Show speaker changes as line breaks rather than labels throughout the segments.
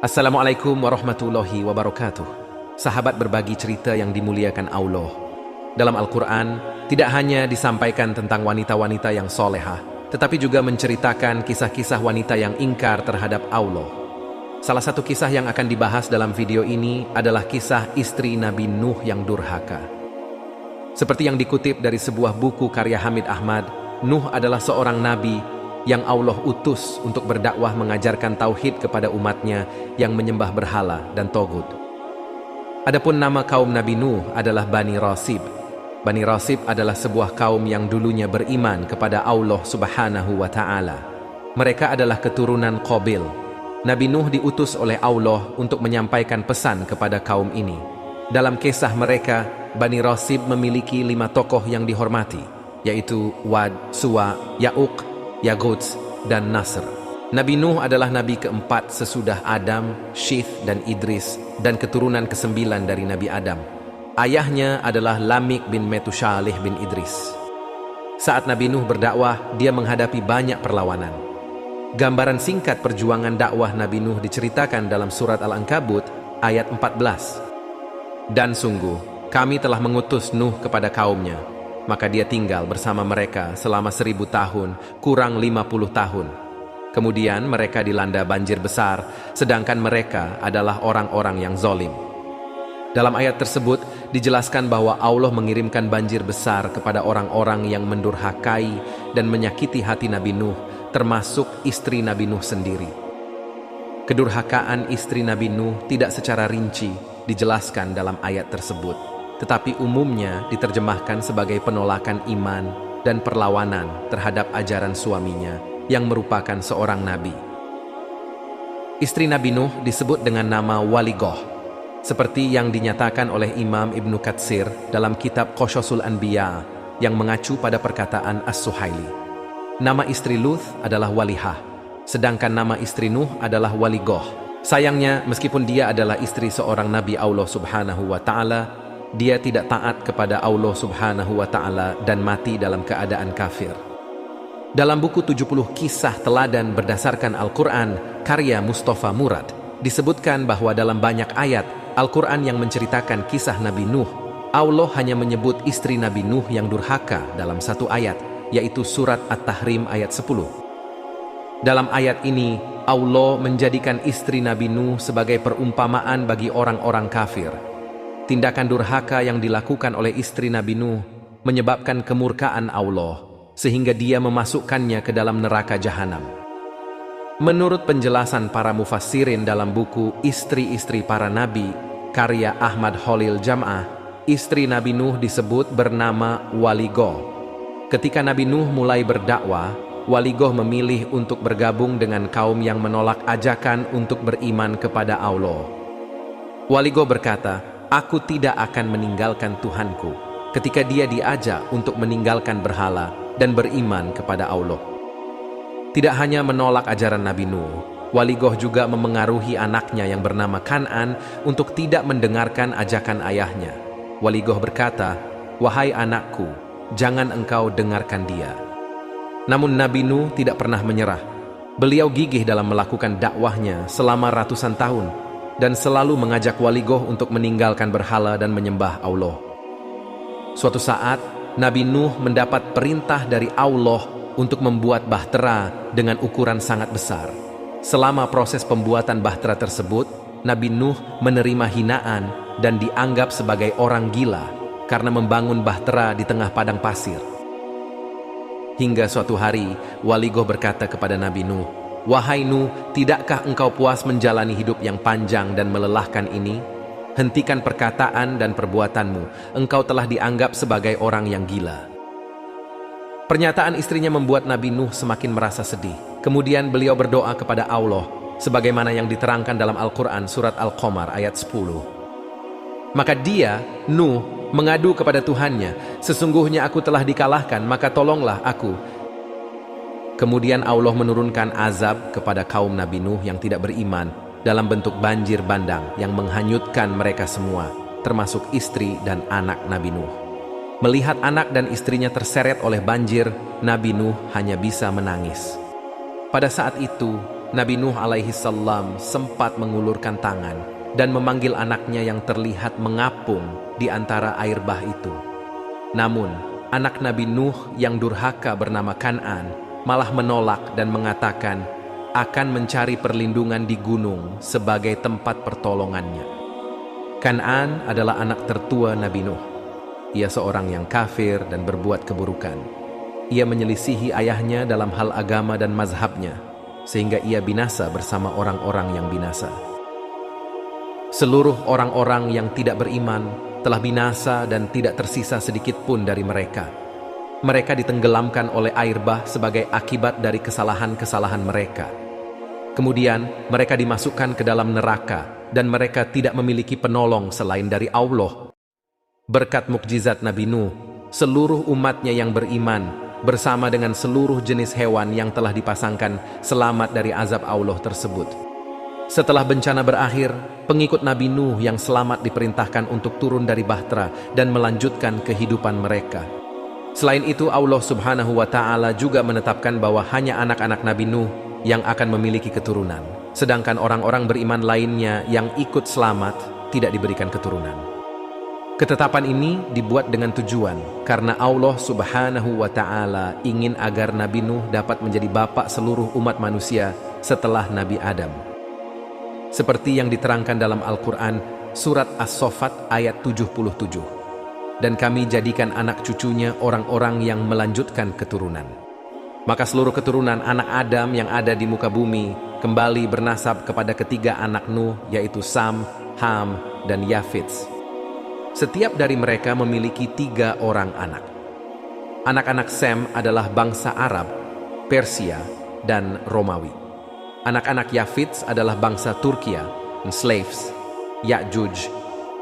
Assalamualaikum warahmatullahi wabarakatuh. Sahabat berbagi cerita yang dimuliakan Allah. Dalam Al-Quran, tidak hanya disampaikan tentang wanita-wanita yang solehah, tetapi juga menceritakan kisah-kisah wanita yang ingkar terhadap Allah. Salah satu kisah yang akan dibahas dalam video ini adalah kisah istri Nabi Nuh yang durhaka. Seperti yang dikutip dari sebuah buku karya Hamid Ahmad, Nuh adalah seorang nabi yang Allah utus untuk berdakwah mengajarkan tauhid kepada umatnya yang menyembah berhala dan togut. Adapun nama kaum Nabi Nuh adalah Bani Rasib. Bani Rasib adalah sebuah kaum yang dulunya beriman kepada Allah Subhanahu wa Ta'ala. Mereka adalah keturunan Qabil. Nabi Nuh diutus oleh Allah untuk menyampaikan pesan kepada kaum ini. Dalam kisah mereka, Bani Rasib memiliki 5 tokoh yang dihormati, yaitu Wad, Suwa, Ya'uq, Yaguts, dan Nasr. Nabi Nuh adalah nabi keempat sesudah Adam, Syith, dan Idris, dan keturunan ke-9 dari Nabi Adam. Ayahnya adalah Lamik bin Metushalih bin Idris. Saat Nabi Nuh berdakwah, dia menghadapi banyak perlawanan. Gambaran singkat perjuangan dakwah Nabi Nuh diceritakan dalam surat Al-Ankabut ayat 14. Dan sungguh, kami telah mengutus Nuh kepada kaumnya, maka dia tinggal bersama mereka selama 1000 tahun, kurang 50 tahun. Kemudian mereka dilanda banjir besar, sedangkan mereka adalah orang-orang yang zalim. Dalam ayat tersebut dijelaskan bahwa Allah mengirimkan banjir besar kepada orang-orang yang mendurhakai dan menyakiti hati Nabi Nuh, termasuk istri Nabi Nuh sendiri. Kedurhakaan istri Nabi Nuh tidak secara rinci dijelaskan dalam ayat tersebut, tetapi umumnya diterjemahkan sebagai penolakan iman dan perlawanan terhadap ajaran suaminya yang merupakan seorang nabi. Istri Nabi Nuh disebut dengan nama Waligoh, seperti yang dinyatakan oleh Imam Ibnu Katsir dalam kitab Qashasul Anbiya yang mengacu pada perkataan As-Suhaili. Nama istri Luth adalah Walihah, sedangkan nama istri Nuh adalah Waligoh. Sayangnya, meskipun dia adalah istri seorang nabi Allah Subhanahu wa Ta'ala, dia tidak taat kepada Allah Subhanahu wa Ta'ala dan mati dalam keadaan kafir. Dalam buku 70 kisah teladan berdasarkan Al-Quran, karya Mustafa Murad, disebutkan bahwa dalam banyak ayat Al-Quran yang menceritakan kisah Nabi Nuh, Allah hanya menyebut istri Nabi Nuh yang durhaka dalam satu ayat, yaitu surat At-Tahrim ayat 10. Dalam ayat ini, Allah menjadikan istri Nabi Nuh sebagai perumpamaan bagi orang-orang kafir. Tindakan durhaka yang dilakukan oleh istri Nabi Nuh menyebabkan kemurkaan Allah, sehingga dia memasukkannya ke dalam neraka jahanam. Menurut penjelasan para mufassirin dalam buku Istri-Istri Para Nabi, karya Ahmad Khalil Jam'ah, istri Nabi Nuh disebut bernama Waligoh. Ketika Nabi Nuh mulai berdakwah, Waligoh memilih untuk bergabung dengan kaum yang menolak ajakan untuk beriman kepada Allah. Waligoh berkata, "Aku tidak akan meninggalkan Tuhanku," ketika dia diajak untuk meninggalkan berhala dan beriman kepada Allah. Tidak hanya menolak ajaran Nabi Nuh, Waligoh juga memengaruhi anaknya yang bernama Kan'an untuk tidak mendengarkan ajakan ayahnya. Waligoh berkata, "Wahai anakku, jangan engkau dengarkan dia." Namun Nabi Nuh tidak pernah menyerah. Beliau gigih dalam melakukan dakwahnya selama ratusan tahun, dan selalu mengajak Waligoh untuk meninggalkan berhala dan menyembah Allah. Suatu saat, Nabi Nuh mendapat perintah dari Allah untuk membuat bahtera dengan ukuran sangat besar. Selama proses pembuatan bahtera tersebut, Nabi Nuh menerima hinaan dan dianggap sebagai orang gila karena membangun bahtera di tengah padang pasir. Hingga suatu hari, Waligoh berkata kepada Nabi Nuh, "Wahai Nuh, tidakkah engkau puas menjalani hidup yang panjang dan melelahkan ini? Hentikan perkataan dan perbuatanmu, engkau telah dianggap sebagai orang yang gila." Pernyataan istrinya membuat Nabi Nuh semakin merasa sedih. Kemudian beliau berdoa kepada Allah, sebagaimana yang diterangkan dalam Al-Quran surat Al-Qamar ayat 10. Maka dia, Nuh, mengadu kepada Tuhannya, "Sesungguhnya aku telah dikalahkan, maka tolonglah aku." Kemudian Allah menurunkan azab kepada kaum Nabi Nuh yang tidak beriman dalam bentuk banjir bandang yang menghanyutkan mereka semua, termasuk istri dan anak Nabi Nuh. Melihat anak dan istrinya terseret oleh banjir, Nabi Nuh hanya bisa menangis. Pada saat itu, Nabi Nuh alaihi salam sempat mengulurkan tangan dan memanggil anaknya yang terlihat mengapung di antara air bah itu. Namun, anak Nabi Nuh yang durhaka bernama Kan'an malah menolak dan mengatakan akan mencari perlindungan di gunung sebagai tempat pertolongannya. Kan'an adalah anak tertua Nabi Nuh. Ia seorang yang kafir dan berbuat keburukan. Ia menyelisihi ayahnya dalam hal agama dan mazhabnya, sehingga ia binasa bersama orang-orang yang binasa. Seluruh orang-orang yang tidak beriman telah binasa dan tidak tersisa sedikit pun dari mereka. Mereka ditenggelamkan oleh air bah sebagai akibat dari kesalahan-kesalahan mereka. Kemudian mereka dimasukkan ke dalam neraka dan mereka tidak memiliki penolong selain dari Allah. Berkat mukjizat Nabi Nuh, seluruh umatnya yang beriman bersama dengan seluruh jenis hewan yang telah dipasangkan selamat dari azab Allah tersebut. Setelah bencana berakhir, pengikut Nabi Nuh yang selamat diperintahkan untuk turun dari bahtera dan melanjutkan kehidupan mereka. Selain itu, Allah Subhanahu wa Ta'ala juga menetapkan bahwa hanya anak-anak Nabi Nuh yang akan memiliki keturunan, sedangkan orang-orang beriman lainnya yang ikut selamat tidak diberikan keturunan. Ketetapan ini dibuat dengan tujuan karena Allah Subhanahu wa Ta'ala ingin agar Nabi Nuh dapat menjadi bapak seluruh umat manusia setelah Nabi Adam. Seperti yang diterangkan dalam Al-Quran, surat As-Saffat ayat 77. Dan kami jadikan anak cucunya orang-orang yang melanjutkan keturunan. Maka seluruh keturunan anak Adam yang ada di muka bumi kembali bernasab kepada ketiga anak Nuh, yaitu Sam, Ham, dan Yafits. Setiap dari mereka memiliki 3 orang anak. Anak-anak Sem adalah bangsa Arab, Persia, dan Romawi. Anak-anak Yafits adalah bangsa Turkia, slaves, Ya'juj,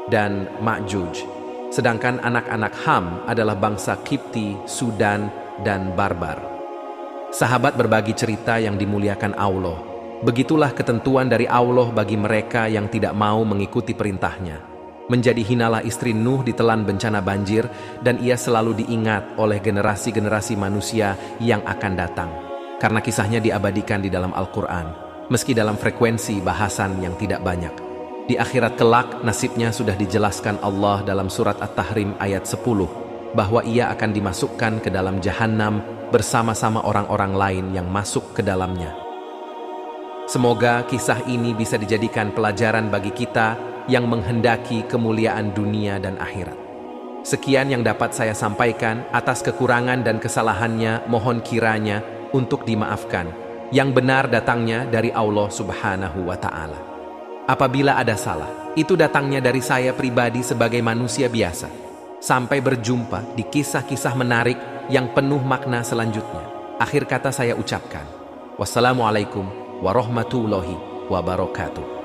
dan Ma'juj. Sedangkan anak-anak Ham adalah bangsa Kipti, Sudan, dan Barbar. Sahabat berbagi cerita yang dimuliakan Allah. Begitulah ketentuan dari Allah bagi mereka yang tidak mau mengikuti perintahnya. Menjadi hinalah istri Nuh ditelan bencana banjir dan ia selalu diingat oleh generasi-generasi manusia yang akan datang. Karena kisahnya diabadikan di dalam Al-Quran, meski dalam frekuensi bahasan yang tidak banyak. Di akhirat kelak, nasibnya sudah dijelaskan Allah dalam surat At-Tahrim ayat 10, bahwa ia akan dimasukkan ke dalam Jahannam bersama-sama orang-orang lain yang masuk ke dalamnya. Semoga kisah ini bisa dijadikan pelajaran bagi kita yang menghendaki kemuliaan dunia dan akhirat. Sekian yang dapat saya sampaikan. Atas kekurangan dan kesalahannya mohon kiranya untuk dimaafkan. Yang benar datangnya dari Allah Subhanahu wa Ta'ala. Apabila ada salah, itu datangnya dari saya pribadi sebagai manusia biasa. Sampai berjumpa di kisah-kisah menarik yang penuh makna selanjutnya. Akhir kata saya ucapkan, wassalamualaikum warahmatullahi wabarakatuh.